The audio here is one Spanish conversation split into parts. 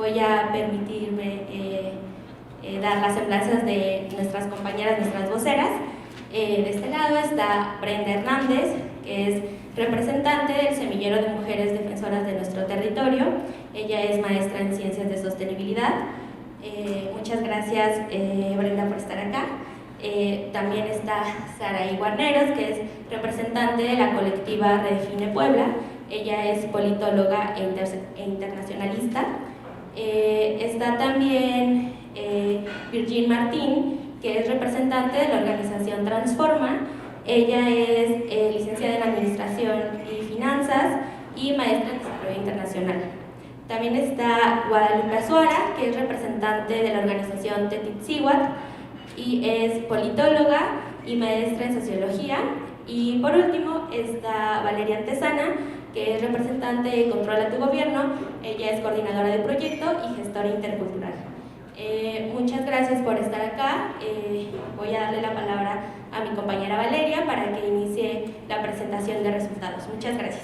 voy a permitirme dar las semblanzas de nuestras compañeras, nuestras voceras. De este lado está Brenda Hernández, que es representante del Semillero de Mujeres Defensoras de nuestro territorio. Ella es maestra en Ciencias de Sostenibilidad. Muchas gracias, Brenda, por estar acá. También está Saraí Guarneros, que es representante de la colectiva Redefine Puebla. Ella es politóloga e internacionalista. Está también Virgin Martín, que es representante de la organización Transforma. Ella es licenciada en Administración y Finanzas y maestra en Desarrollo Internacional. También está Guadalupe Azuara, que es representante de la organización Tetitzihuatl y es politóloga y maestra en Sociología. Y por último está Valeria Antesana, que es representante de Controla tu Gobierno. Ella es coordinadora de proyecto y gestora intercultural. Muchas gracias por estar acá. Voy a darle la palabra a mi compañera Valeria para que inicie la presentación de resultados. Muchas gracias.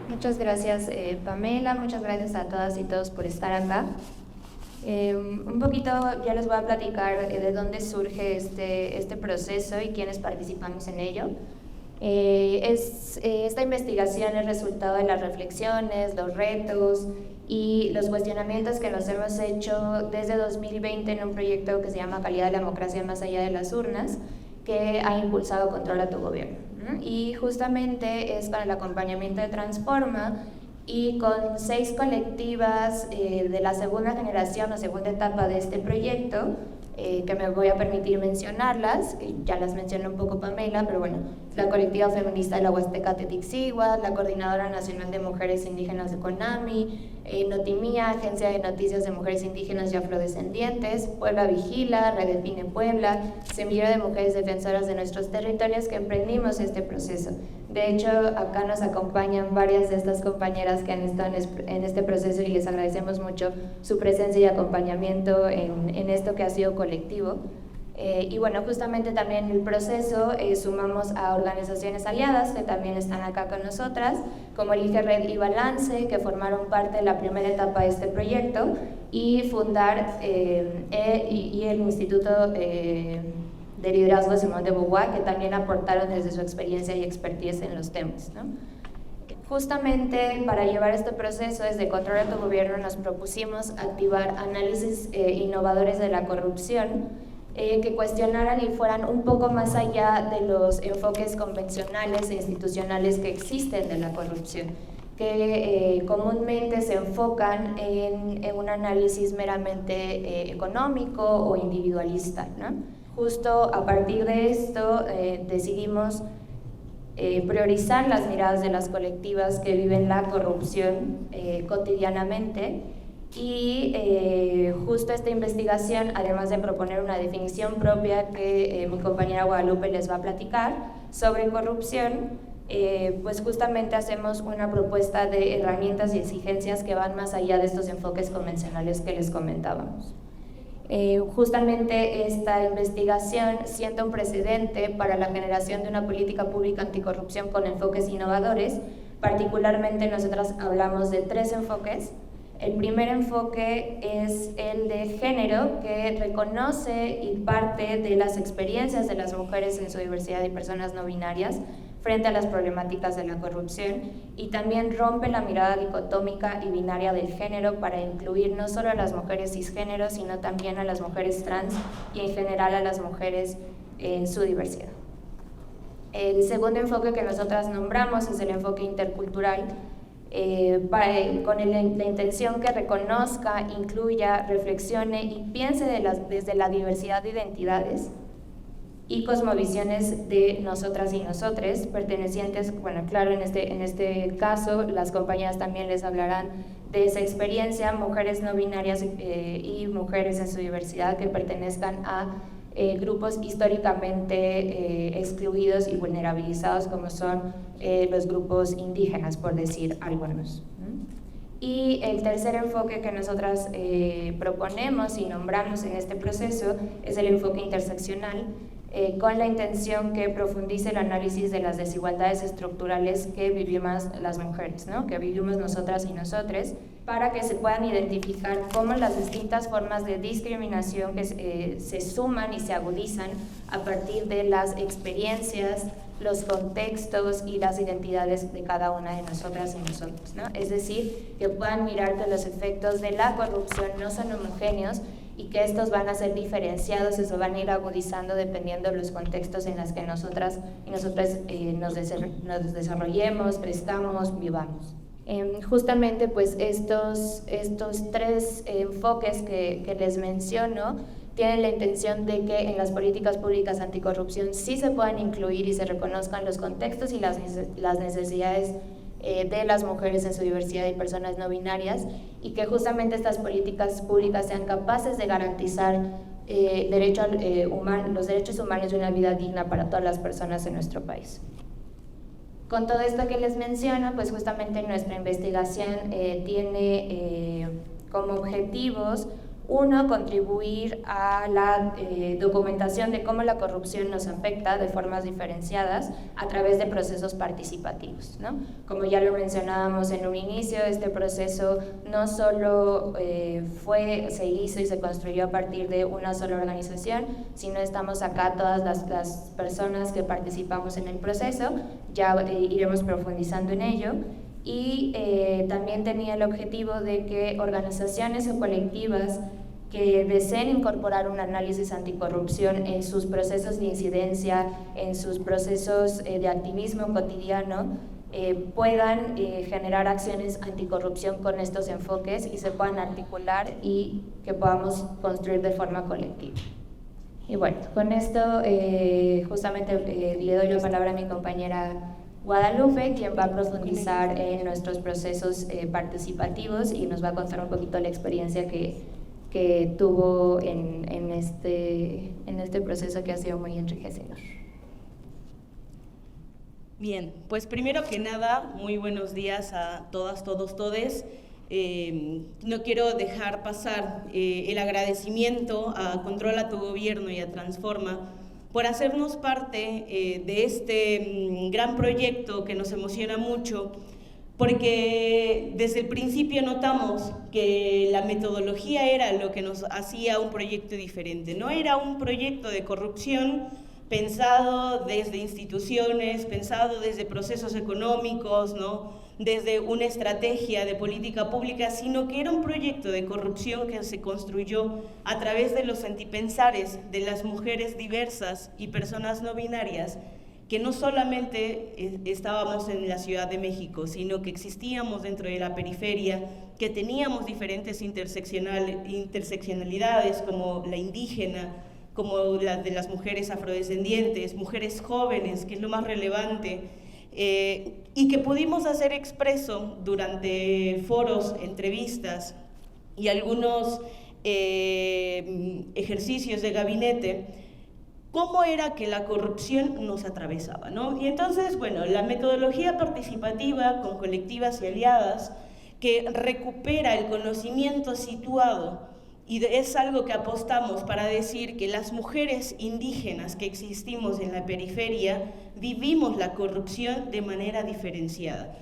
Muchas gracias, Pamela. Muchas gracias a todas y todos por estar acá. Un poquito ya les voy a platicar de dónde surge este proceso y quiénes participamos en ello. Esta investigación es resultado de las reflexiones, los retos y los cuestionamientos que nos hemos hecho desde 2020 en un proyecto que se llama Calidad de la Democracia más allá de las urnas, que ha impulsado Controla tu Gobierno. Y justamente es con el acompañamiento de Transforma y con 6 colectivas de la segunda generación o segunda etapa de este proyecto, que me voy a permitir mencionarlas, ya las mencionó un poco Pamela, pero bueno, la colectiva feminista de la Huasteca Tetitzihuatl, la Coordinadora Nacional de Mujeres Indígenas de CONAMI, Notimía, Agencia de Noticias de Mujeres Indígenas y Afrodescendientes, Puebla Vigila, Redefine Puebla, Semillero de Mujeres Defensoras de nuestros territorios, que emprendimos este proceso. De hecho, acá nos acompañan varias de estas compañeras que han estado en este proceso y les agradecemos mucho su presencia y acompañamiento en esto que ha sido colectivo. Y bueno, justamente también en el proceso sumamos a organizaciones aliadas que también están acá con nosotras, como Elige Red y Balance, que formaron parte de la primera etapa de este proyecto, y Fundar y el Instituto de Liderazgo de Simón de Beauvoir, que también aportaron desde su experiencia y expertise en los temas, ¿no? Justamente para llevar este proceso desde Controla tu Gobierno nos propusimos activar análisis innovadores de la corrupción, que cuestionaran y fueran un poco más allá de los enfoques convencionales e institucionales que existen de la corrupción, que comúnmente se enfocan en un análisis meramente económico o individualista, ¿no? Justo a partir de esto decidimos priorizar las miradas de las colectivas que viven la corrupción cotidianamente. Y justo esta investigación, además de proponer una definición propia que mi compañera Guadalupe les va a platicar sobre corrupción, pues justamente hacemos una propuesta de herramientas y exigencias que van más allá de estos enfoques convencionales que les comentábamos. Justamente esta investigación sienta un precedente para la generación de una política pública anticorrupción con enfoques innovadores. Particularmente nosotras hablamos de 3 enfoques. El primer enfoque es el de género, que reconoce y parte de las experiencias de las mujeres en su diversidad y personas no binarias frente a las problemáticas de la corrupción, y también rompe la mirada dicotómica y binaria del género para incluir no solo a las mujeres cisgénero, sino también a las mujeres trans y en general a las mujeres en su diversidad. El segundo enfoque que nosotras nombramos es el enfoque intercultural, con la intención que reconozca, incluya, reflexione y piense desde la diversidad de identidades y cosmovisiones de nosotras y nosotres, pertenecientes, bueno, claro, en este caso las compañeras también les hablarán de esa experiencia, mujeres no binarias y mujeres en su diversidad que pertenezcan a grupos históricamente excluidos y vulnerabilizados, como son los grupos indígenas, por decir algunos. Y el tercer enfoque que nosotras proponemos y nombramos en este proceso es el enfoque interseccional, con la intención que profundice el análisis de las desigualdades estructurales que vivimos las mujeres, ¿no? Que vivimos nosotras y nosotres, para que se puedan identificar cómo las distintas formas de discriminación que se suman y se agudizan a partir de las experiencias, los contextos y las identidades de cada una de nosotras y nosotros, ¿no? Es decir, que puedan mirar que los efectos de la corrupción no son homogéneos y que estos van a ser diferenciados y se van a ir agudizando dependiendo de los contextos en los que nosotras y nosotras nos desarrollemos, crezcamos, vivamos. Justamente pues estos tres enfoques que les menciono tienen la intención de que en las políticas públicas anticorrupción sí se puedan incluir y se reconozcan los contextos y las necesidades de las mujeres en su diversidad y personas no binarias, y que justamente estas políticas públicas sean capaces de garantizar los derechos humanos y una vida digna para todas las personas en nuestro país. Con todo esto que les menciono, pues justamente nuestra investigación tiene como objetivos: uno, contribuir a la documentación de cómo la corrupción nos afecta de formas diferenciadas a través de procesos participativos, ¿no? Como ya lo mencionábamos en un inicio, este proceso no solo se hizo y se construyó a partir de una sola organización, sino estamos acá todas las personas que participamos en el proceso, ya iremos profundizando en ello. Y también tenía el objetivo de que organizaciones o colectivas que deseen incorporar un análisis anticorrupción en sus procesos de incidencia, en sus procesos de activismo cotidiano, puedan generar acciones anticorrupción con estos enfoques y se puedan articular y que podamos construir de forma colectiva. Y bueno, con esto justamente le doy la palabra a mi compañera Guadalupe, quien va a profundizar en nuestros procesos participativos y nos va a contar un poquito la experiencia que tuvo en este proceso, que ha sido muy enriquecedor. Bien, pues primero que nada, muy buenos días a todas, todos, todes. No quiero dejar pasar el agradecimiento a Controla tu Gobierno y a Transforma por hacernos parte de este gran proyecto que nos emociona mucho, porque desde el principio notamos que la metodología era lo que nos hacía un proyecto diferente. No era un proyecto de corrupción pensado desde instituciones, pensado desde procesos económicos, ¿no? Desde una estrategia de política pública, sino que era un proyecto de corrupción que se construyó a través de los antipensares de las mujeres diversas y personas no binarias, que no solamente estábamos en la Ciudad de México, sino que existíamos dentro de la periferia, que teníamos diferentes interseccionalidades, como la indígena, como la de las mujeres afrodescendientes, mujeres jóvenes, que es lo más relevante, y que pudimos hacer expreso durante foros, entrevistas y algunos ejercicios de gabinete, cómo era que la corrupción nos atravesaba, ¿no? Y entonces, bueno, la metodología participativa con colectivas y aliadas que recupera el conocimiento situado, y es algo que apostamos para decir que las mujeres indígenas que existimos en la periferia vivimos la corrupción de manera diferenciada.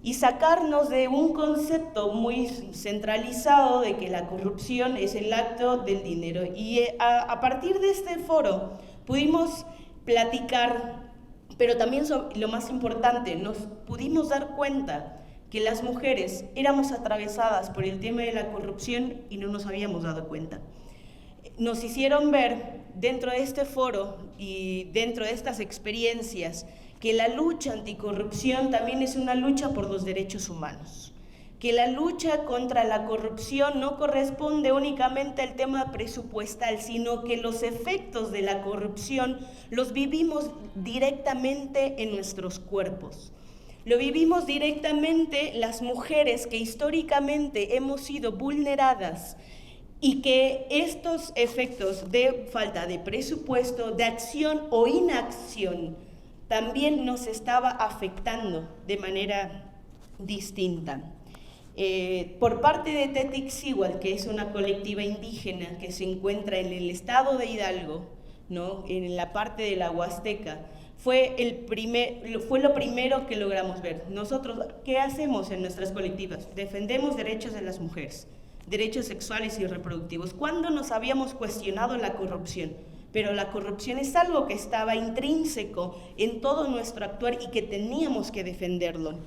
Y sacarnos de un concepto muy centralizado de que la corrupción es el acto del dinero. Y a partir de este foro pudimos platicar, pero también lo más importante, nos pudimos dar cuenta que las mujeres éramos atravesadas por el tema de la corrupción y no nos habíamos dado cuenta. Nos hicieron ver dentro de este foro y dentro de estas experiencias que la lucha anticorrupción también es una lucha por los derechos humanos, que la lucha contra la corrupción no corresponde únicamente al tema presupuestal, sino que los efectos de la corrupción los vivimos directamente en nuestros cuerpos. Lo vivimos directamente las mujeres que históricamente hemos sido vulneradas, y que estos efectos de falta de presupuesto, de acción o inacción, también nos estaba afectando de manera distinta. Por parte de Tetic Cihuatl, que es una colectiva indígena que se encuentra en el estado de Hidalgo, ¿no? En la parte de la Huasteca. Fue lo primero que logramos ver. Nosotros, ¿qué hacemos en nuestras colectivas? Defendemos derechos de las mujeres, derechos sexuales y reproductivos. ¿Cuándo nos habíamos cuestionado la corrupción? Pero la corrupción es algo que estaba intrínseco en todo nuestro actuar y que teníamos que defenderlo.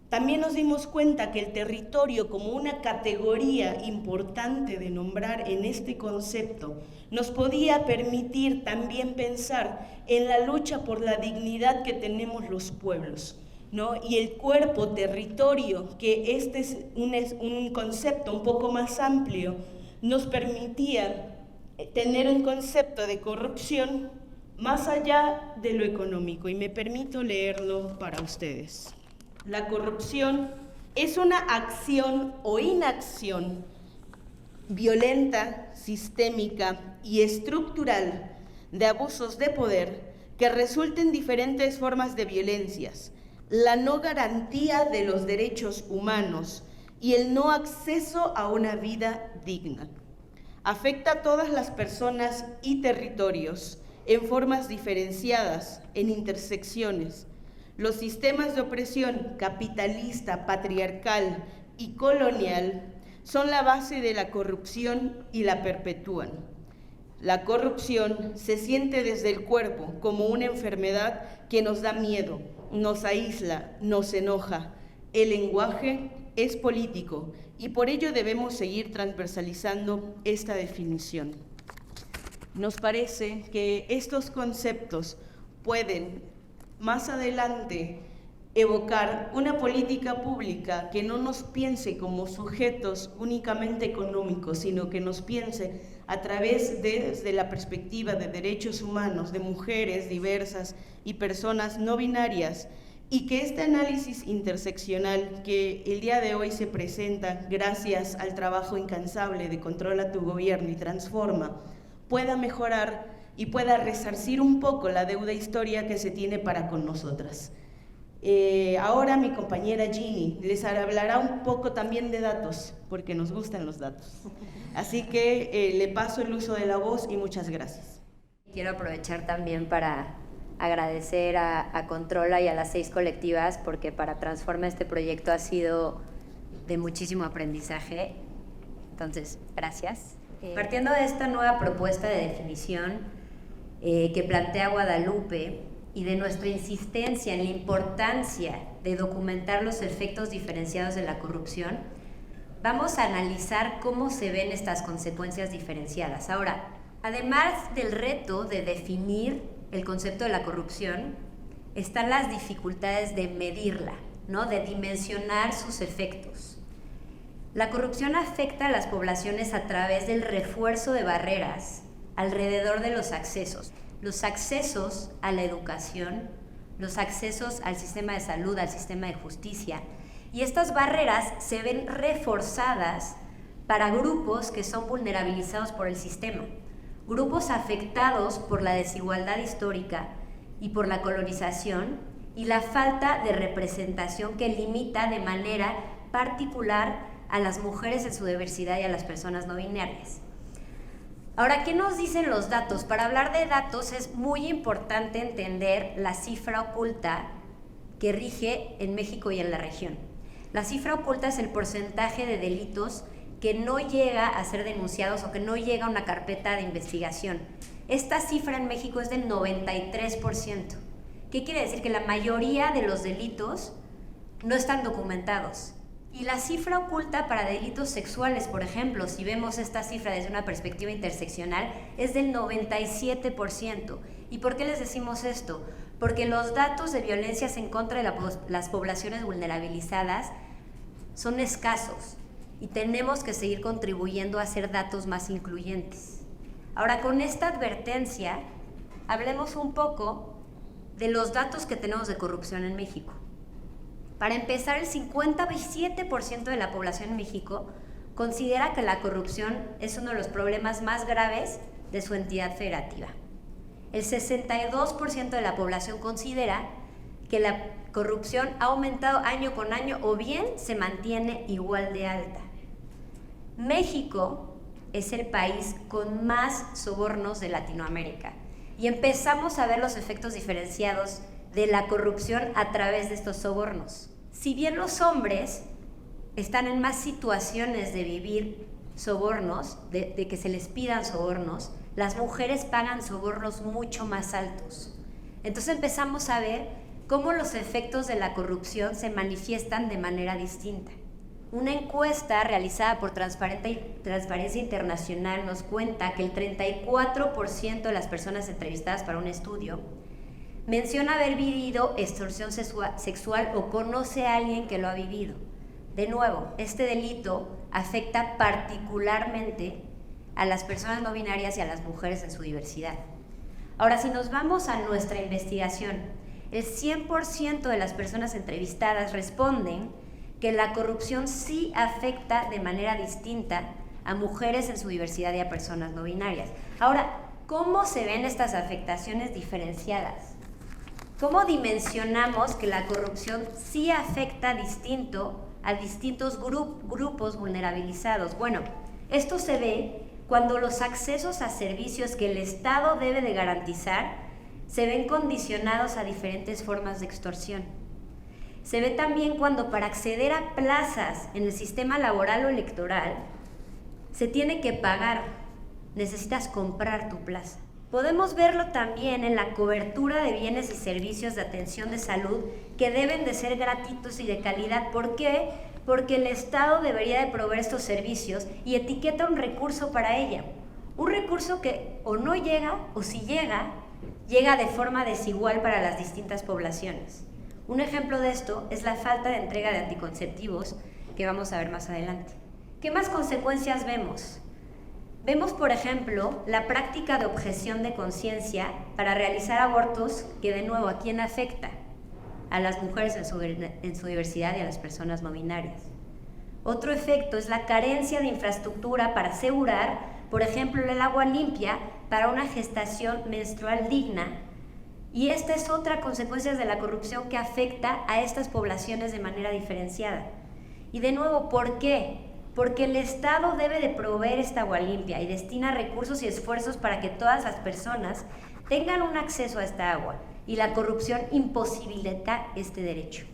También nos dimos cuenta que el territorio, como una categoría importante de nombrar en este concepto, nos podía permitir también pensar en la lucha por la dignidad que tenemos los pueblos, ¿no? Y el cuerpo, territorio, que este es un concepto un poco más amplio, nos permitía tener un concepto de corrupción más allá de lo económico. Y me permito leerlo para ustedes. La corrupción es una acción o inacción violenta, sistémica y estructural de abusos de poder que resulta en diferentes formas de violencias, la no garantía de los derechos humanos y el no acceso a una vida digna. Afecta a todas las personas y territorios en formas diferenciadas, en intersecciones. Los sistemas de opresión capitalista, patriarcal y colonial son la base de la corrupción y la perpetúan. La corrupción se siente desde el cuerpo como una enfermedad que nos da miedo, nos aísla, nos enoja. El lenguaje es político y por ello debemos seguir transversalizando esta definición. Nos parece que estos conceptos pueden más adelante evocar una política pública que no nos piense como sujetos únicamente económicos, sino que nos piense a través desde la perspectiva de derechos humanos, de mujeres diversas y personas no binarias, y que este análisis interseccional que el día de hoy se presenta gracias al trabajo incansable de Controla tu Gobierno y Transforma, pueda mejorar y pueda resarcir un poco la deuda histórica que se tiene para con nosotras. Ahora mi compañera Ginny les hablará un poco también de datos, porque nos gustan los datos. Así que le paso el uso de la voz y muchas gracias. Quiero aprovechar también para agradecer a Controla y a las 6 colectivas, porque para Transforma este proyecto ha sido de muchísimo aprendizaje. Entonces, gracias. Partiendo de esta nueva propuesta de definición que plantea Guadalupe y de nuestra insistencia en la importancia de documentar los efectos diferenciados de la corrupción, vamos a analizar cómo se ven estas consecuencias diferenciadas. Ahora, además del reto de definir el concepto de la corrupción, están las dificultades de medirla, ¿no? De dimensionar sus efectos. La corrupción afecta a las poblaciones a través del refuerzo de barreras alrededor de los accesos a la educación, los accesos al sistema de salud, al sistema de justicia, y estas barreras se ven reforzadas para grupos que son vulnerabilizados por el sistema, grupos afectados por la desigualdad histórica y por la colonización y la falta de representación que limita de manera particular a las mujeres en su diversidad y a las personas no binarias. Ahora, ¿qué nos dicen los datos? Para hablar de datos es muy importante entender la cifra oculta que rige en México y en la región. La cifra oculta es el porcentaje de delitos que no llega a ser denunciados o que no llega a una carpeta de investigación. Esta cifra en México es del 93%. ¿Qué quiere decir? Que la mayoría de los delitos no están documentados. Y la cifra oculta para delitos sexuales, por ejemplo, si vemos esta cifra desde una perspectiva interseccional, es del 97%. ¿Y por qué les decimos esto? Porque los datos de violencias en contra de las poblaciones vulnerabilizadas son escasos y tenemos que seguir contribuyendo a hacer datos más incluyentes. Ahora, con esta advertencia, hablemos un poco de los datos que tenemos de corrupción en México. Para empezar, el 57% de la población en México considera que la corrupción es uno de los problemas más graves de su entidad federativa. El 62% de la población considera que la corrupción ha aumentado año con año o bien se mantiene igual de alta. México es el país con más sobornos de Latinoamérica. y empezamos a ver los efectos diferenciados de la corrupción a través de estos sobornos. Si bien los hombres están en más situaciones de vivir sobornos, de que se les pidan sobornos, las mujeres pagan sobornos mucho más altos. Entonces empezamos a ver cómo los efectos de la corrupción se manifiestan de manera distinta. Una encuesta realizada por Transparencia Internacional nos cuenta que el 34% de las personas entrevistadas para un estudio menciona haber vivido extorsión sexual o conoce a alguien que lo ha vivido. De nuevo, este delito afecta particularmente a las personas no binarias y a las mujeres en su diversidad. Ahora, si nos vamos a nuestra investigación, el 100% de las personas entrevistadas responden que la corrupción sí afecta de manera distinta a mujeres en su diversidad y a personas no binarias. Ahora, ¿cómo se ven estas afectaciones diferenciadas? ¿Cómo dimensionamos que la corrupción sí afecta distinto a distintos grupos vulnerabilizados? Bueno, esto se ve cuando los accesos a servicios que el Estado debe de garantizar se ven condicionados a diferentes formas de extorsión. Se ve también cuando para acceder a plazas en el sistema laboral o electoral se tiene que pagar, necesitas comprar tu plaza. Podemos verlo también en la cobertura de bienes y servicios de atención de salud que deben de ser gratuitos y de calidad. ¿Por qué? Porque el Estado debería de proveer estos servicios y etiqueta un recurso para ella. Un recurso que o no llega o si llega, llega de forma desigual para las distintas poblaciones. Un ejemplo de esto es la falta de entrega de anticonceptivos que vamos a ver más adelante. ¿Qué más consecuencias vemos? Vemos, por ejemplo, la práctica de objeción de conciencia para realizar abortos que, de nuevo, ¿a quién afecta? A las mujeres en su diversidad y a las personas no binarias. Otro efecto es la carencia de infraestructura para asegurar, por ejemplo, el agua limpia para una gestación menstrual digna. Y esta es otra consecuencia de la corrupción que afecta a estas poblaciones de manera diferenciada. Y de nuevo, ¿por qué? Porque el Estado debe de proveer esta agua limpia y destina recursos y esfuerzos para que todas las personas tengan un acceso a esta agua, y la corrupción imposibilita este derecho.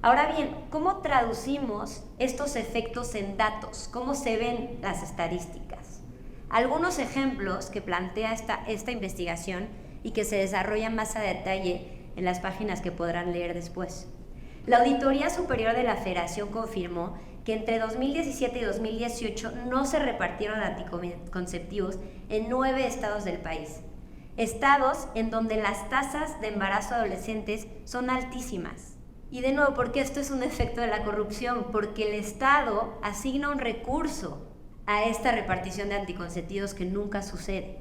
Ahora bien, ¿cómo traducimos estos efectos en datos? ¿Cómo se ven las estadísticas? Algunos ejemplos que plantea esta investigación y que se desarrollan más a detalle en las páginas que podrán leer después. La Auditoría Superior de la Federación confirmó que entre 2017 y 2018 no se repartieron anticonceptivos en 9 estados del país. Estados en donde las tasas de embarazo adolescentes son altísimas. Y de nuevo, ¿por qué esto es un efecto de la corrupción? Porque el Estado asigna un recurso a esta repartición de anticonceptivos que nunca sucede.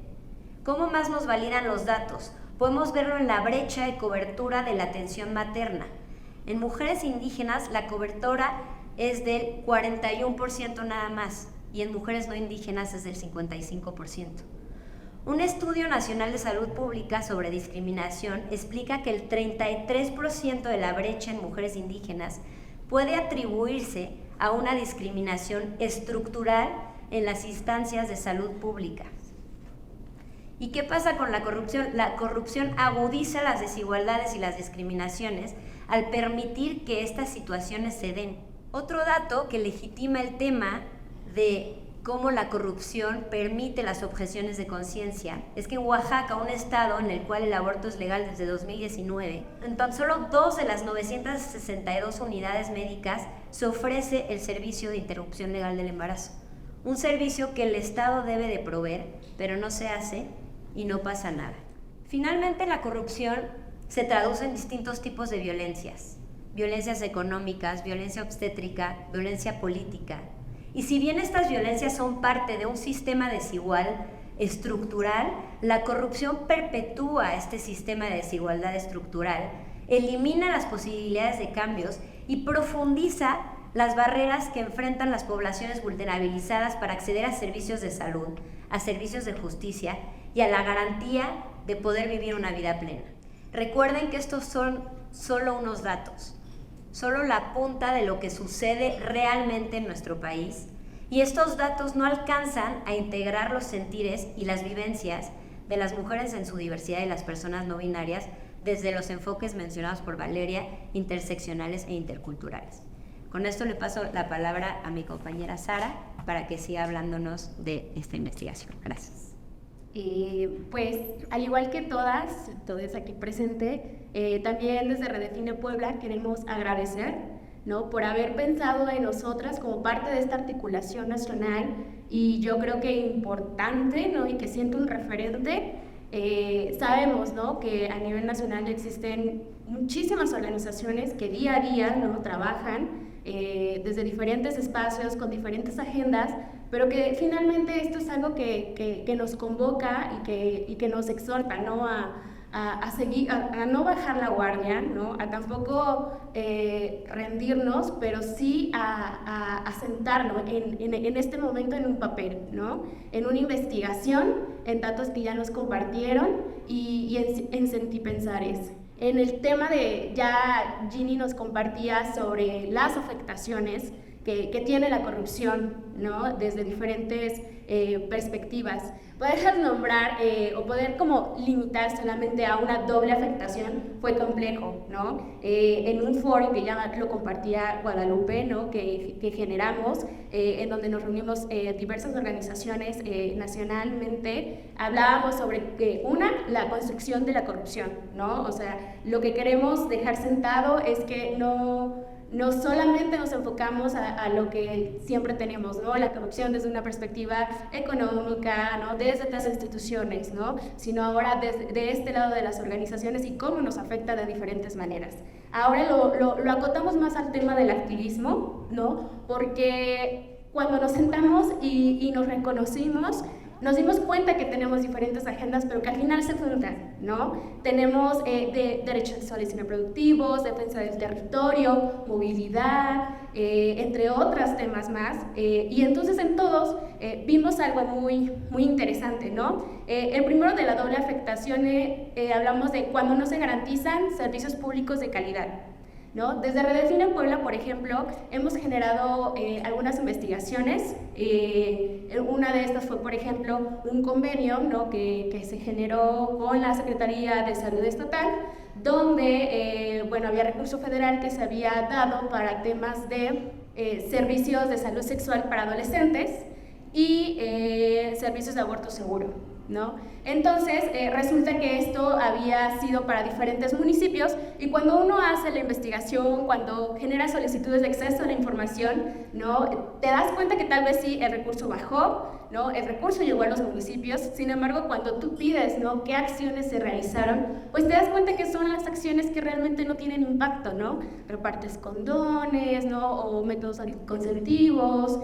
¿Cómo más nos validan los datos? Podemos verlo en la brecha de cobertura de la atención materna. En mujeres indígenas la cobertura es del 41% nada más, y en mujeres no indígenas es del 55%. Un estudio nacional de salud pública sobre discriminación explica que el 33% de la brecha en mujeres indígenas puede atribuirse a una discriminación estructural en las instancias de salud pública. ¿Y qué pasa con la corrupción? La corrupción agudiza las desigualdades y las discriminaciones al permitir que estas situaciones se den. Otro dato que legitima el tema de cómo la corrupción permite las objeciones de conciencia es que en Oaxaca, un estado en el cual el aborto es legal desde 2019, en tan solo 2 de las 962 unidades médicas se ofrece el servicio de interrupción legal del embarazo. Un servicio que el Estado debe de proveer, pero no se hace y no pasa nada. Finalmente, la corrupción se traduce en distintos tipos de violencias. Violencias económicas, violencia obstétrica, violencia política. Y si bien estas violencias son parte de un sistema desigual estructural, la corrupción perpetúa este sistema de desigualdad estructural, elimina las posibilidades de cambios y profundiza las barreras que enfrentan las poblaciones vulnerabilizadas para acceder a servicios de salud, a servicios de justicia y a la garantía de poder vivir una vida plena. Recuerden que estos son solo unos datos, solo la punta de lo que sucede realmente en nuestro país, y estos datos no alcanzan a integrar los sentires y las vivencias de las mujeres en su diversidad y las personas no binarias desde los enfoques mencionados por Valeria, interseccionales e interculturales. Con esto le paso la palabra a mi compañera Sara para que siga hablándonos de esta investigación. Gracias. Pues al igual que todos aquí presentes, también desde Redefine Puebla queremos agradecer, ¿no?, por haber pensado en nosotras como parte de esta articulación nacional, y yo creo que importante, ¿no?, y que siento un referente. Sabemos, ¿no?, que a nivel nacional existen muchísimas organizaciones que día a día, ¿no?, trabajan desde diferentes espacios, con diferentes agendas, pero que finalmente esto es algo que nos convoca y que nos exhorta, ¿no?, a seguir, a no bajar la guardia, ¿no?, a tampoco rendirnos, pero sí a sentarnos en este momento en un papel, ¿no?, en una investigación, en datos que ya nos compartieron y en Sentipensares. En el tema ya Ginny nos compartía sobre las afectaciones que tiene la corrupción, ¿no?, desde diferentes perspectivas. Poder nombrar o poder como limitar solamente a una doble afectación fue complejo, ¿no? En un foro que ya lo compartía Guadalupe, ¿no?, que generamos, en donde nos reunimos diversas organizaciones nacionalmente, hablábamos sobre la construcción de la corrupción, ¿no? O sea, lo que queremos dejar sentado es que no solamente nos enfocamos a lo que siempre tenemos, ¿no?, la corrupción desde una perspectiva económica, ¿no?, desde las instituciones, ¿no?, sino ahora de este lado de las organizaciones y cómo nos afecta de diferentes maneras. Ahora lo acotamos más al tema del activismo, ¿no?, porque cuando nos sentamos y nos reconocimos, nos dimos cuenta que tenemos diferentes agendas, pero que al final se juntan, ¿no? Tenemos derechos sexuales y reproductivos, defensa del territorio, movilidad, entre otros temas más. Y entonces en todos vimos algo muy interesante, ¿no? El primero de la doble afectación, hablamos de cuando no se garantizan servicios públicos de calidad, ¿no? Desde Redefine Puebla, por ejemplo, hemos generado algunas investigaciones. Una de estas fue, por ejemplo, un convenio, ¿no?, que se generó con la Secretaría de Salud Estatal, donde había recurso federal que se había dado para temas de servicios de salud sexual para adolescentes y servicios de aborto seguro, ¿no? Entonces resulta que esto había sido para diferentes municipios, y cuando uno hace la investigación, cuando genera solicitudes de acceso a la información, ¿no?, te das cuenta que tal vez sí el recurso bajó, ¿no?, el recurso llegó a los municipios. Sin embargo, cuando tú pides, ¿no?, qué acciones se realizaron, pues te das cuenta que son las acciones que realmente no tienen impacto, ¿no? Repartes condones, ¿no?, o métodos anticonceptivos,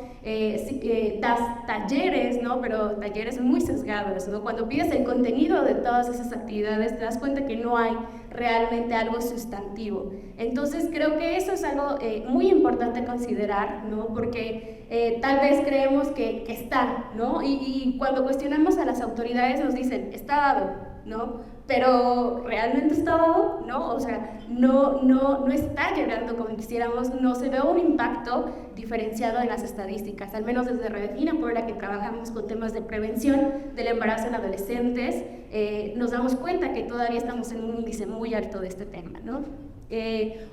das talleres, ¿no?, pero talleres muy sesgados, ¿no? Cuando pides el contenido de todas esas actividades, te das cuenta que no hay realmente algo sustantivo. Entonces creo que eso es algo muy importante considerar, ¿no?, porque tal vez creemos que está, ¿no?, y cuando cuestionamos a las autoridades nos dicen, está dado, ¿no?, pero ¿realmente está dado? ¿No? O sea, no está llegando como quisiéramos, no se ve un impacto diferenciado en las estadísticas, al menos desde Redefine Puebla, que trabajamos con temas de prevención del embarazo en adolescentes, nos damos cuenta que todavía estamos en un índice muy alto de este tema, ¿no?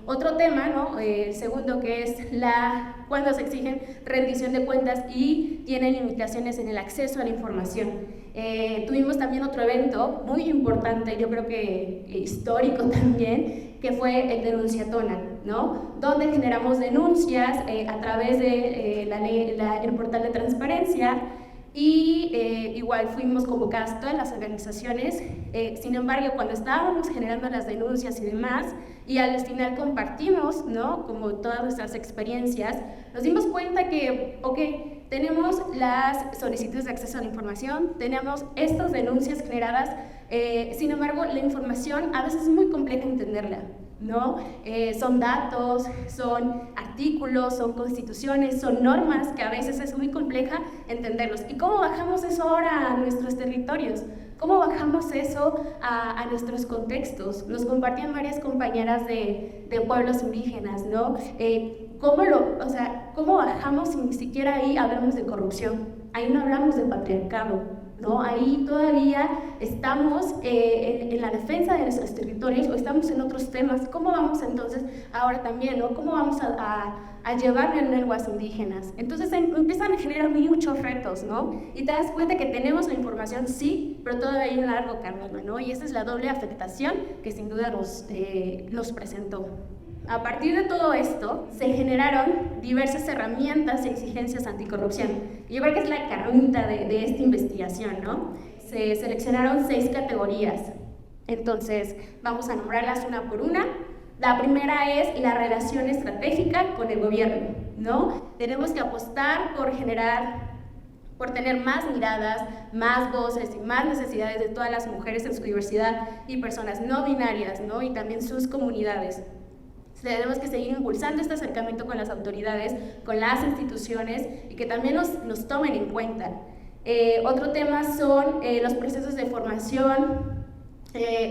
Otro tema, ¿no?, segundo, que es cuando se exigen rendición de cuentas y tienen limitaciones en el acceso a la información. Tuvimos también otro evento muy importante, yo creo que histórico también, que fue el Denunciatona, ¿no?, donde generamos denuncias a través de el portal de transparencia. Y igual fuimos convocadas todas las organizaciones. Sin embargo, cuando estábamos generando las denuncias y demás, y al final compartimos, ¿no?, como todas nuestras experiencias, nos dimos cuenta que, tenemos las solicitudes de acceso a la información, tenemos estas denuncias generadas, sin embargo, la información a veces es muy compleja entenderla, ¿no? Son datos, son artículos, son constituciones, son normas que a veces es muy compleja entenderlos. ¿Y cómo bajamos eso ahora a nuestros territorios? ¿Cómo bajamos eso a nuestros contextos? Nos compartían varias compañeras de pueblos indígenas, ¿no? ¿Cómo bajamos si ni siquiera ahí hablamos de corrupción? Ahí no hablamos de patriarcado, ¿no? Ahí todavía estamos en la defensa de nuestros territorios o estamos en otros temas. ¿Cómo vamos entonces ahora también, ¿no? ¿Cómo vamos a llevar las lenguas indígenas? Entonces empiezan a generar muchos retos, ¿no? Y te das cuenta que tenemos la información, sí, pero todavía hay un largo camino, ¿no? Y esa es la doble afectación que sin duda nos presentó. A partir de todo esto, se generaron diversas herramientas y exigencias anticorrupción. Y yo creo que es la carnita de esta investigación, ¿no? Se seleccionaron 6 categorías. Entonces, vamos a nombrarlas una por una. La primera es la relación estratégica con el gobierno, ¿no? Tenemos que apostar por tener más miradas, más voces y más necesidades de todas las mujeres en su diversidad y personas no binarias, ¿no? Y también sus comunidades. Tenemos que seguir impulsando este acercamiento con las autoridades, con las instituciones y que también nos tomen en cuenta. Otro tema son los procesos de formación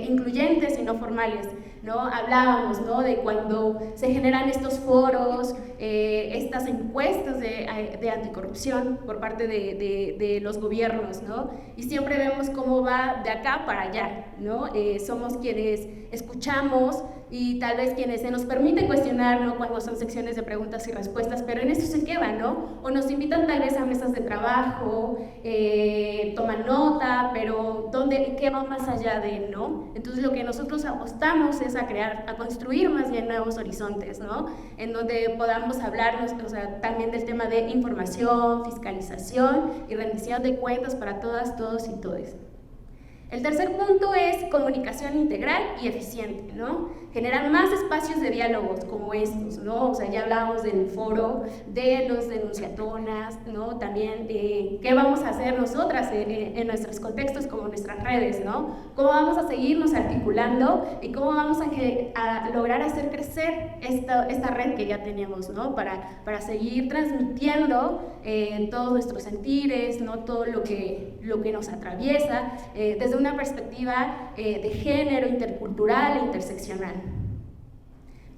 incluyentes y no formales, ¿no? Hablábamos, ¿no?, de cuando se generan estos foros, estas encuestas de anticorrupción por parte de los gobiernos, ¿no? Y siempre vemos cómo va de acá para allá, ¿no? Somos quienes escuchamos y tal vez quienes se nos permite cuestionar, ¿no?, cuando son secciones de preguntas y respuestas, pero en eso se quedan, ¿no? O nos invitan tal vez a mesas de trabajo, toman nota, pero ¿qué va más allá de, ¿no? Entonces lo que nosotros apostamos es a construir más bien nuevos horizontes, ¿no? En donde podamos hablarnos, o sea, también del tema de información, fiscalización y rendición de cuentas para todas, todos y todes. El tercer punto es comunicación integral y eficiente, ¿no? Generar más espacios de diálogos como estos, ¿no? O sea, ya hablábamos del foro, de los denunciatonas, ¿no? También qué vamos a hacer nosotras en nuestros contextos como nuestras redes, ¿no? Cómo vamos a seguirnos articulando y cómo vamos a lograr hacer crecer esta red que ya tenemos, ¿no? Para seguir transmitiendo todos nuestros sentires, ¿no? Todo lo que nos atraviesa desde una perspectiva de género, intercultural e interseccional.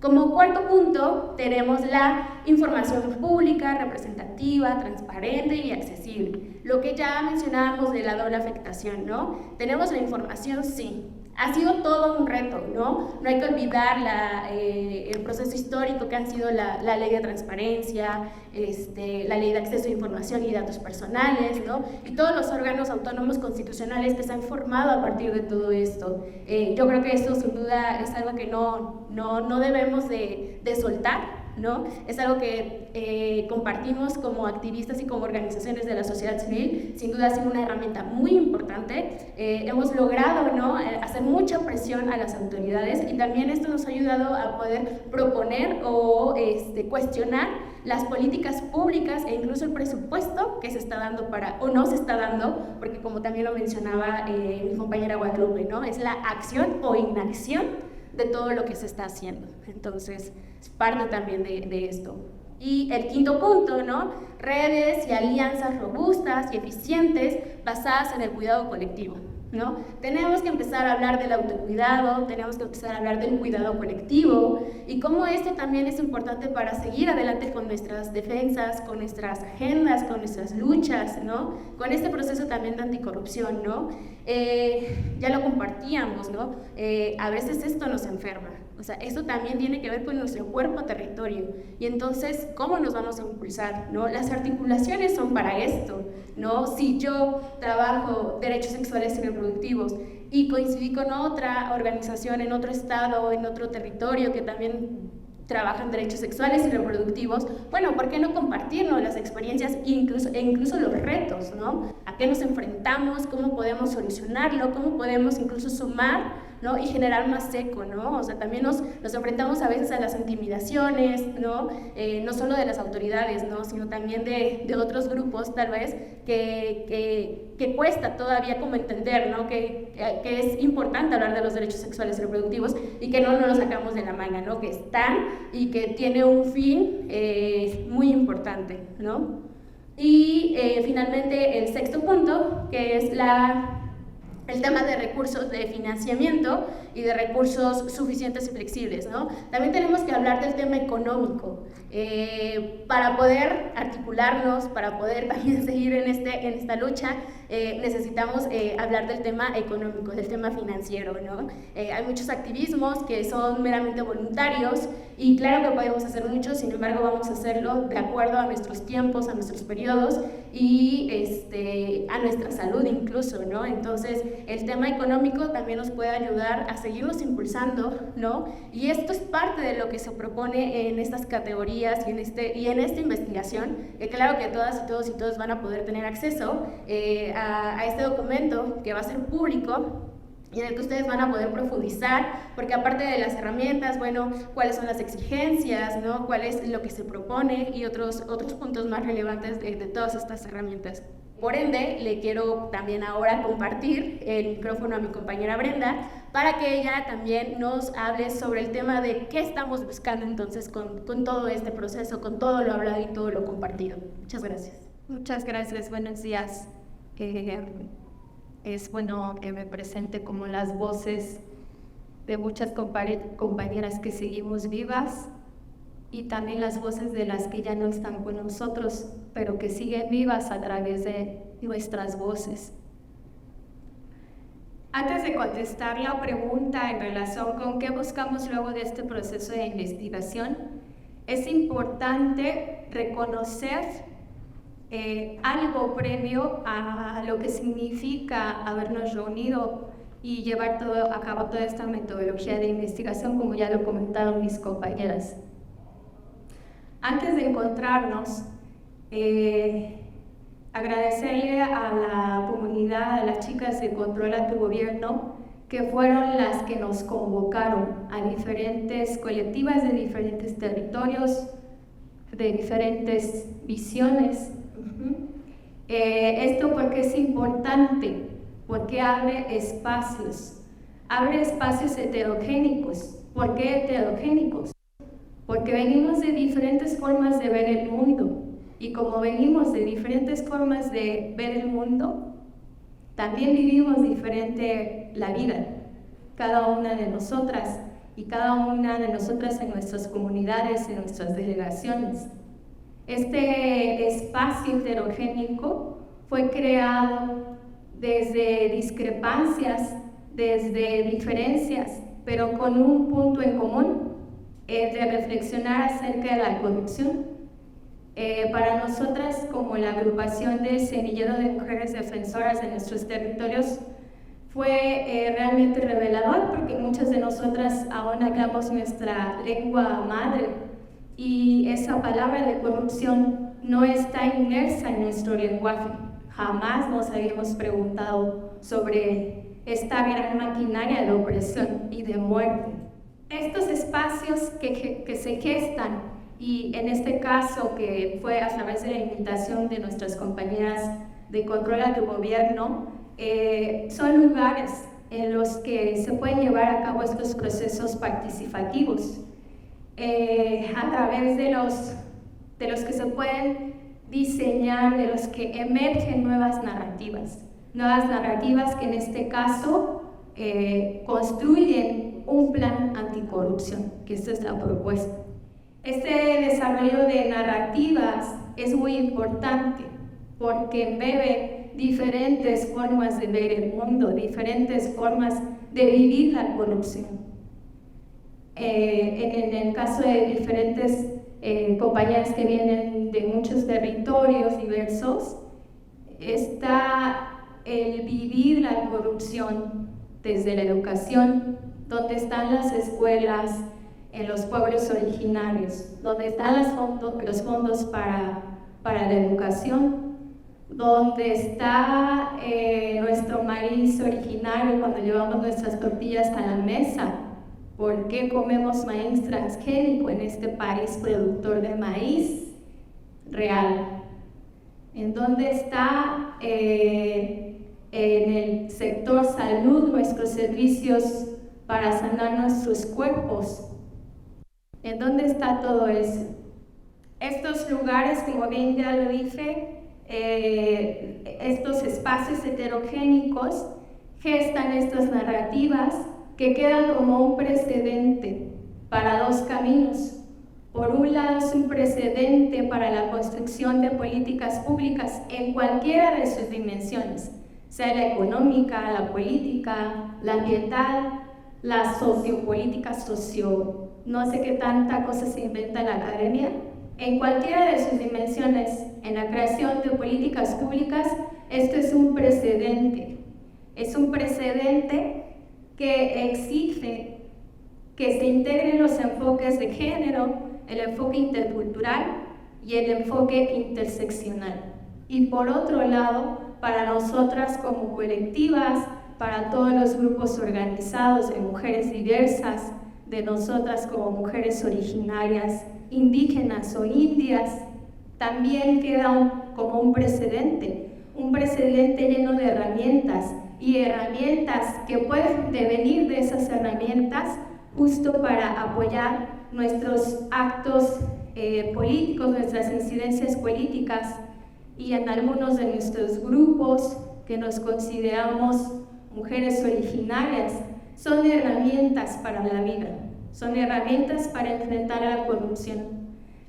Como cuarto punto, tenemos la información pública, representativa, transparente y accesible. Lo que ya mencionábamos de la doble afectación, ¿no? Tenemos la información, sí. Ha sido todo un reto, ¿no? No hay que olvidar el proceso histórico que han sido la ley de transparencia, la ley de acceso a información y datos personales, ¿no? Y todos los órganos autónomos constitucionales que se han formado a partir de todo esto. Yo creo que eso sin duda es algo que no debemos de soltar, ¿no? Es algo que compartimos como activistas y como organizaciones de la sociedad civil. Sin duda ha sido una herramienta muy importante. Hemos logrado, ¿no?, hacer mucha presión a las autoridades y también esto nos ha ayudado a poder proponer o cuestionar las políticas públicas e incluso el presupuesto que se está dando o no se está dando, porque como también lo mencionaba mi compañera Guadalupe, ¿no?, es la acción o inacción de todo lo que se está haciendo. Entonces, es parte también de esto. Y el quinto punto, ¿no?, redes y alianzas robustas y eficientes basadas en el cuidado colectivo, ¿no? Tenemos que empezar a hablar del autocuidado, tenemos que empezar a hablar del cuidado colectivo y cómo esto también es importante para seguir adelante con nuestras defensas, con nuestras agendas, con nuestras luchas, ¿no? Con este proceso también de anticorrupción, ¿no? Ya lo compartíamos, ¿no? A veces esto nos enferma. O sea, esto también tiene que ver con nuestro cuerpo territorio. Y entonces, ¿cómo nos vamos a impulsar, ¿no? Las articulaciones son para esto, ¿no? Si yo trabajo derechos sexuales y reproductivos y coincidí con otra organización en otro estado, en otro territorio que también trabajan derechos sexuales y reproductivos, bueno, ¿por qué no compartirnos las experiencias e incluso los retos, ¿no? ¿A qué nos enfrentamos? ¿Cómo podemos solucionarlo? ¿Cómo podemos incluso sumar, ¿no?, y generar más eco, ¿no? O sea, también nos enfrentamos a veces a las intimidaciones, ¿no? No solo de las autoridades, ¿no?, sino también de otros grupos, tal vez, que cuesta todavía como entender, ¿no?, que es importante hablar de los derechos sexuales y reproductivos y que no nos los sacamos de la manga, ¿no?, que están y que tiene un fin muy importante, ¿no? Y finalmente el sexto punto, que es la el tema de recursos de financiamiento y de recursos suficientes y flexibles, ¿no? También tenemos que hablar del tema económico, para poder articularnos, para poder también seguir en esta lucha, necesitamos hablar del tema económico, del tema financiero, ¿no? Hay muchos activismos que son meramente voluntarios y claro que podemos hacer mucho, sin embargo vamos a hacerlo de acuerdo a nuestros tiempos, a nuestros periodos y a nuestra salud incluso, ¿no? Entonces, el tema económico también nos puede ayudar a seguirnos impulsando, ¿no? Y esto es parte de lo que se propone en estas categorías y en esta investigación, que claro que todas y todos van a poder tener acceso a este documento que va a ser público y en el que ustedes van a poder profundizar, porque aparte de las herramientas, bueno, cuáles son las exigencias, ¿no? Cuál es lo que se propone y otros puntos más relevantes de todas estas herramientas. Por ende, le quiero también ahora compartir el micrófono a mi compañera Brenda para que ella también nos hable sobre el tema de qué estamos buscando entonces con todo este proceso, con todo lo hablado y todo lo compartido. Muchas gracias. Muchas gracias, buenos días. Es bueno que me presente como las voces de muchas compañeras que seguimos vivas y también las voces de las que ya no están con nosotros, pero que siguen vivas a través de nuestras voces. Antes de contestar la pregunta en relación con qué buscamos luego de este proceso de investigación, es importante reconocer algo previo a lo que significa habernos reunido y llevar a cabo toda esta metodología de investigación, como ya lo comentaron mis compañeras. Antes de encontrarnos, agradecerle a la comunidad, a las chicas de Controla tu Gobierno, que fueron las que nos convocaron a diferentes colectivas de diferentes territorios, de diferentes visiones. Esto porque es importante, porque abre espacios heterogénicos. ¿Por qué heterogénicos? Porque venimos de diferentes formas de ver el mundo y como venimos de diferentes formas de ver el mundo, también vivimos diferente la vida, cada una de nosotras y cada una de nosotras en nuestras comunidades, en nuestras delegaciones. Este espacio heterogénico fue creado desde discrepancias, desde diferencias, pero con un punto en común, de reflexionar acerca de la corrupción. Para nosotras, como la agrupación de Semillero de Mujeres Defensoras de nuestros territorios, fue realmente revelador, porque muchas de nosotras aún hablamos nuestra lengua madre y esa palabra de corrupción no está inmersa en nuestro lenguaje. Jamás nos habíamos preguntado sobre esta gran maquinaria de opresión y de muerte. Estos espacios que se gestan, y en este caso que fue a través de la invitación de nuestras compañeras de Controla tu Gobierno, son lugares en los que se pueden llevar a cabo estos procesos participativos, a través de los que se pueden diseñar, de los que emergen nuevas narrativas que en este caso construyen un plan anticorrupción, que esta es la propuesta. Este desarrollo de narrativas es muy importante porque embebe diferentes formas de ver el mundo, diferentes formas de vivir la corrupción. En el caso de diferentes compañeras que vienen de muchos territorios diversos, está el vivir la corrupción desde la educación, donde están las escuelas en los pueblos originarios, donde están los fondos para la educación, donde está nuestro maíz originario cuando llevamos nuestras tortillas a la mesa. ¿Por qué comemos maíz transgénico en este país productor de maíz real? ¿En dónde está en el sector salud nuestros servicios para sanar nuestros cuerpos? ¿En dónde está todo eso? Estos lugares, como bien ya lo dije, estos espacios heterogénicos gestan estas narrativas que quedan como un precedente para dos caminos. Por un lado, es un precedente para la construcción de políticas públicas en cualquiera de sus dimensiones, sea la económica, la política, la ambiental, la sociopolítica, no sé qué tanta cosa se inventa en la academia. En cualquiera de sus dimensiones, en la creación de políticas públicas, esto es un precedente. Es un precedente que exige que se integren los enfoques de género, el enfoque intercultural y el enfoque interseccional. Y por otro lado, para nosotras como colectivas, para todos los grupos organizados de mujeres diversas, de nosotras como mujeres originarias, indígenas o indias, también queda como un precedente lleno de herramientas y herramientas que pueden devenir de esas herramientas justo para apoyar nuestros actos políticos, nuestras incidencias políticas, y en algunos de nuestros grupos que nos consideramos mujeres originarias, son herramientas para la vida, son herramientas para enfrentar a la corrupción,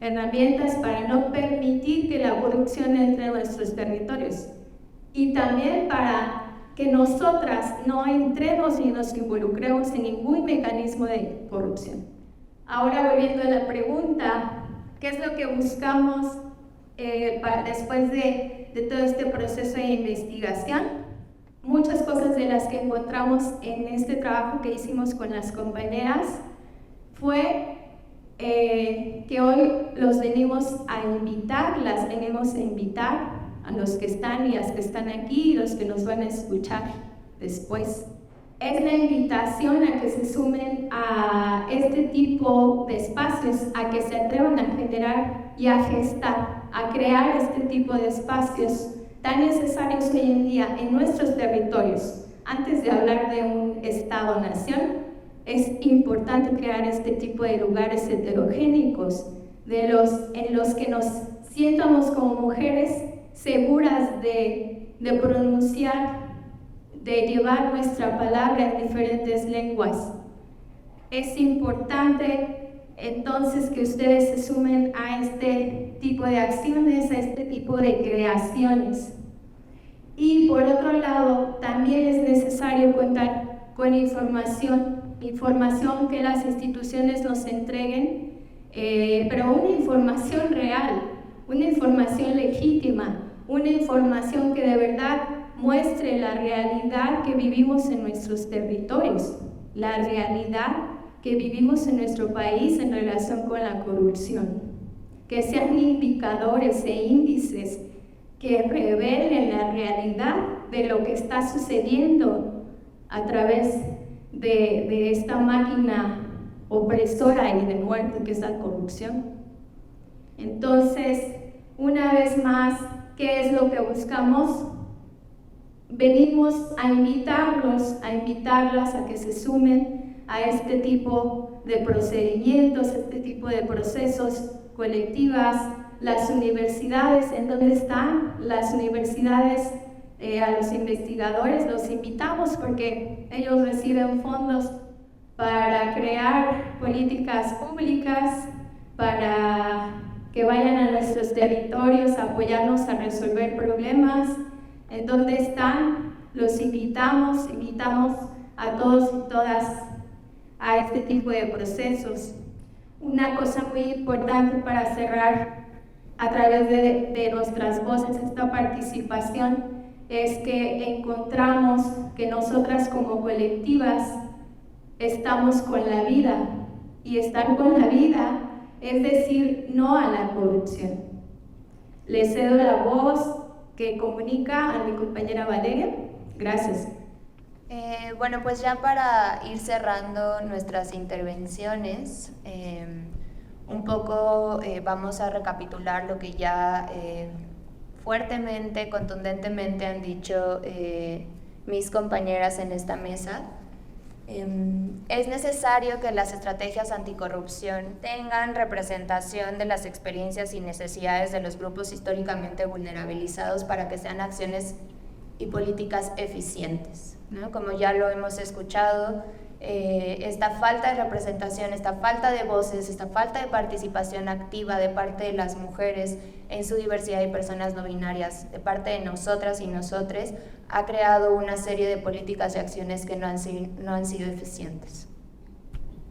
herramientas para no permitir que la corrupción entre en nuestros territorios, y también para que nosotras no entremos ni nos involucremos en ningún mecanismo de corrupción. Ahora, volviendo a la pregunta, ¿qué es lo que buscamos después de todo este proceso de investigación? Muchas cosas de las que encontramos en este trabajo que hicimos con las compañeras fue que hoy las venimos a invitar a los que están y las que están aquí y los que nos van a escuchar después. Es la invitación a que se sumen a este tipo de espacios, a que se atrevan a generar y a gestar, a crear este tipo de espacios tan necesarios hoy en día en nuestros territorios. Antes de hablar de un Estado-nación, es importante crear este tipo de lugares heterogéneos, en los que nos sientamos como mujeres seguras de pronunciar, de llevar nuestra palabra en diferentes lenguas. Es importante entonces que ustedes se sumen a este tipo de acciones, a este tipo de creaciones. Y por otro lado, también es necesario contar con información que las instituciones nos entreguen, pero una información real, una información legítima, una información que de verdad muestre la realidad que vivimos en nuestros territorios, la realidad que vivimos en nuestro país en relación con la corrupción, que sean indicadores e índices que revelen la realidad de lo que está sucediendo a través de esta máquina opresora y de muerte que es la corrupción. Entonces, una vez más, ¿qué es lo que buscamos? Venimos a invitarlas a que se sumen a este tipo de procedimientos, este tipo de procesos colectivas. Las universidades, ¿en dónde están? Las universidades, a los investigadores los invitamos porque ellos reciben fondos para crear políticas públicas, para que vayan a nuestros territorios a apoyarnos a resolver problemas. ¿En dónde están? Los invitamos a todos y todas a este tipo de procesos. Una cosa muy importante para cerrar a través de nuestras voces esta participación es que encontramos que nosotras como colectivas estamos con la vida, y estar con la vida es decir no a la corrupción. Le cedo la voz que comunica a mi compañera Valeria. Gracias. Bueno, pues ya para ir cerrando nuestras intervenciones, un poco vamos a recapitular lo que ya fuertemente, contundentemente han dicho mis compañeras en esta mesa. Es necesario que las estrategias anticorrupción tengan representación de las experiencias y necesidades de los grupos históricamente vulnerabilizados para que sean acciones y políticas eficientes. ¿no? Como ya lo hemos escuchado, esta falta de representación, esta falta de voces, esta falta de participación activa de parte de las mujeres en su diversidad y personas no binarias, de parte de nosotras y nosotres, ha creado una serie de políticas y acciones que no han sido eficientes.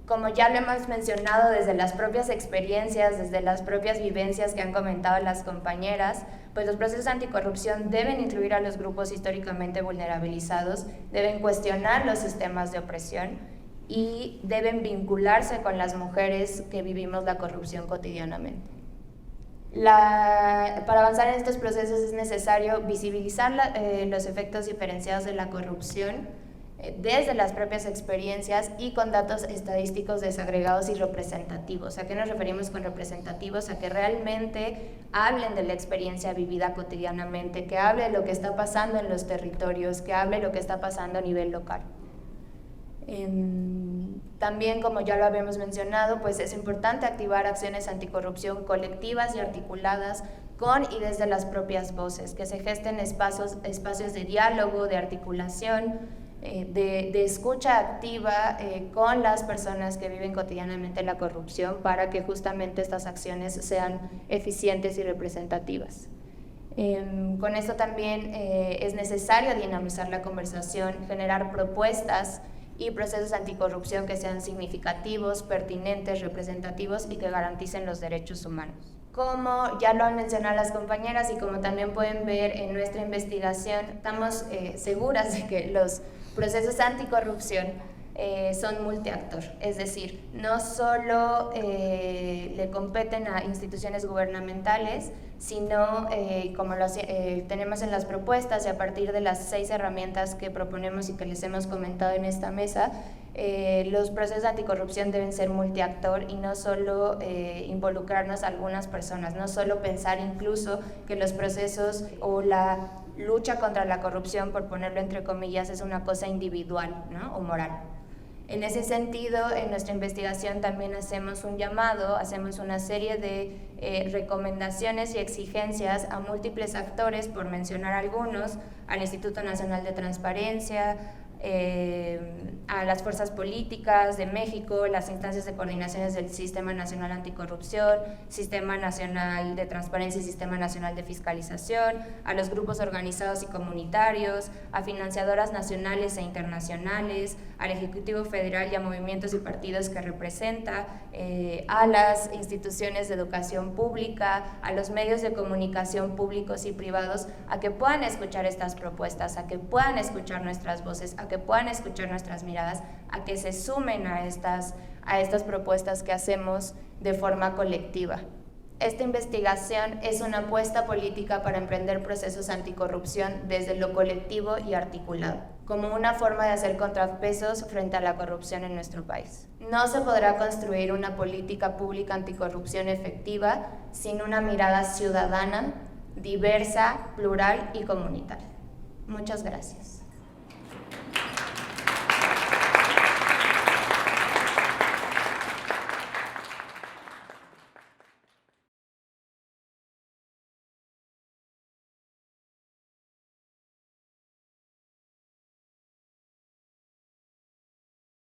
Como ya lo hemos mencionado desde las propias experiencias, desde las propias vivencias que han comentado las compañeras, pues los procesos anticorrupción deben incluir a los grupos históricamente vulnerabilizados, deben cuestionar los sistemas de opresión y deben vincularse con las mujeres que vivimos la corrupción cotidianamente. Para avanzar en estos procesos es necesario visibilizar los efectos diferenciados de la corrupción desde las propias experiencias y con datos estadísticos desagregados y representativos. ¿A qué nos referimos con representativos? A que realmente hablen de la experiencia vivida cotidianamente, que hable de lo que está pasando en los territorios, que hable de lo que está pasando a nivel local. También, como ya lo habíamos mencionado, pues es importante activar acciones anticorrupción colectivas y articuladas con y desde las propias voces, que se gesten espacios de diálogo, de articulación, de escucha activa con las personas que viven cotidianamente la corrupción para que justamente estas acciones sean eficientes y representativas. Con esto también es necesario dinamizar la conversación, generar propuestas y procesos anticorrupción que sean significativos, pertinentes, representativos y que garanticen los derechos humanos. Como ya lo han mencionado las compañeras y como también pueden ver en nuestra investigación, estamos seguras de que los procesos anticorrupción son multiactor, es decir, no solo le competen a instituciones gubernamentales, sino como tenemos en las propuestas y a partir de las 6 herramientas que proponemos y que les hemos comentado en esta mesa, los procesos anticorrupción deben ser multiactor y no solo involucrarnos a algunas personas, no solo pensar incluso que los procesos o la lucha contra la corrupción, por ponerlo entre comillas, es una cosa individual, ¿no? O moral. En ese sentido, en nuestra investigación también hacemos un llamado, hacemos una serie de recomendaciones y exigencias a múltiples actores, por mencionar algunos, al Instituto Nacional de Transparencia, a las fuerzas políticas de México, las instancias de coordinaciones del Sistema Nacional Anticorrupción, Sistema Nacional de Transparencia y Sistema Nacional de Fiscalización, a los grupos organizados y comunitarios, a financiadoras nacionales e internacionales, al Ejecutivo Federal y a movimientos y partidos que representa, a las instituciones de educación pública, a los medios de comunicación públicos y privados, a que puedan escuchar estas propuestas, a que puedan escuchar nuestras voces, a que puedan escuchar nuestras miradas, a que se sumen a estas propuestas que hacemos de forma colectiva. Esta investigación es una apuesta política para emprender procesos anticorrupción desde lo colectivo y articulado, como una forma de hacer contrapesos frente a la corrupción en nuestro país. No se podrá construir una política pública anticorrupción efectiva sin una mirada ciudadana, diversa, plural y comunitaria. Muchas gracias.